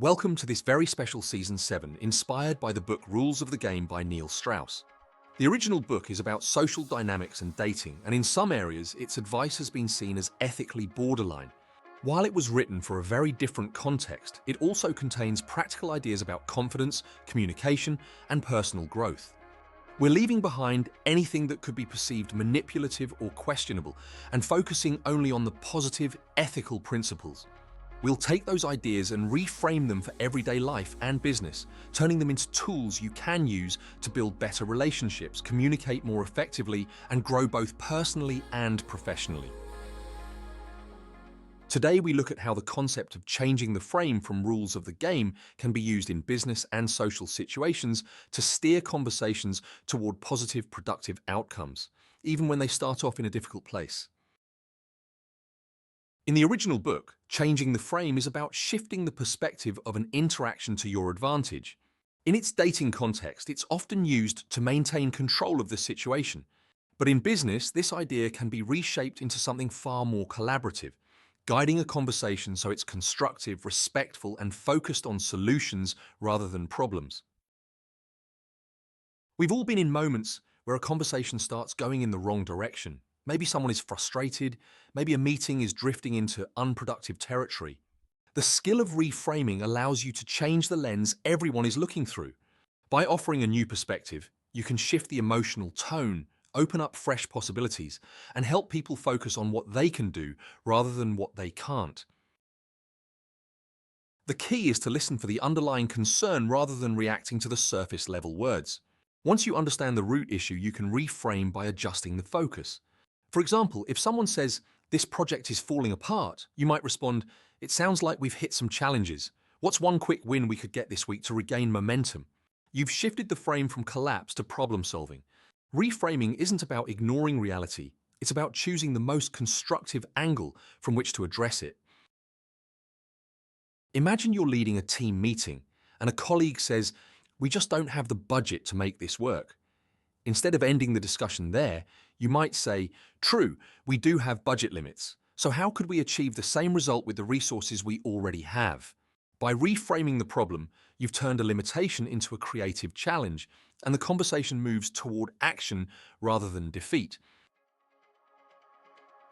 Welcome to this very special Season 7, inspired by the book Rules of the Game by Neil Strauss. The original book is about social dynamics and dating, and in some areas, its advice has been seen as ethically borderline. While it was written for a very different context, it also contains practical ideas about confidence, communication, and personal growth. We're leaving behind anything that could be perceived manipulative or questionable, and focusing only on the positive, ethical principles. We'll take those ideas and reframe them for everyday life and business, turning them into tools you can use to build better relationships, communicate more effectively, and grow both personally and professionally. Today, we look at how the concept of changing the frame from rules of the game can be used in business and social situations to steer conversations toward positive, productive outcomes, even when they start off in a difficult place. In the original book, changing the frame is about shifting the perspective of an interaction to your advantage. In its dating context, it's often used to maintain control of the situation. But in business, this idea can be reshaped into something far more collaborative, guiding a conversation so it's constructive, respectful, and focused on solutions rather than problems. We've all been in moments where a conversation starts going in the wrong direction. Maybe someone is frustrated, maybe a meeting is drifting into unproductive territory. The skill of reframing allows you to change the lens everyone is looking through. By offering a new perspective, you can shift the emotional tone, open up fresh possibilities, and help people focus on what they can do rather than what they can't. The key is to listen for the underlying concern rather than reacting to the surface level words. Once you understand the root issue, you can reframe by adjusting the focus. For example, if someone says, "This project is falling apart," you might respond, "It sounds like we've hit some challenges. What's one quick win we could get this week to regain momentum?" You've shifted the frame from collapse to problem solving. Reframing isn't about ignoring reality, it's about choosing the most constructive angle from which to address it. Imagine you're leading a team meeting and a colleague says, "We just don't have the budget to make this work." Instead of ending the discussion there, you might say, "True, we do have budget limits. So how could we achieve the same result with the resources we already have?" By reframing the problem, you've turned a limitation into a creative challenge, and the conversation moves toward action rather than defeat.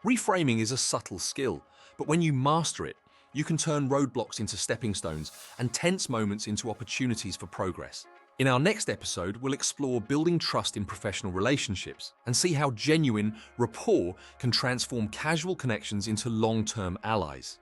Reframing is a subtle skill, but when you master it, you can turn roadblocks into stepping stones and tense moments into opportunities for progress. In our next episode, we'll explore building trust in professional relationships and see how genuine rapport can transform casual connections into long-term allies.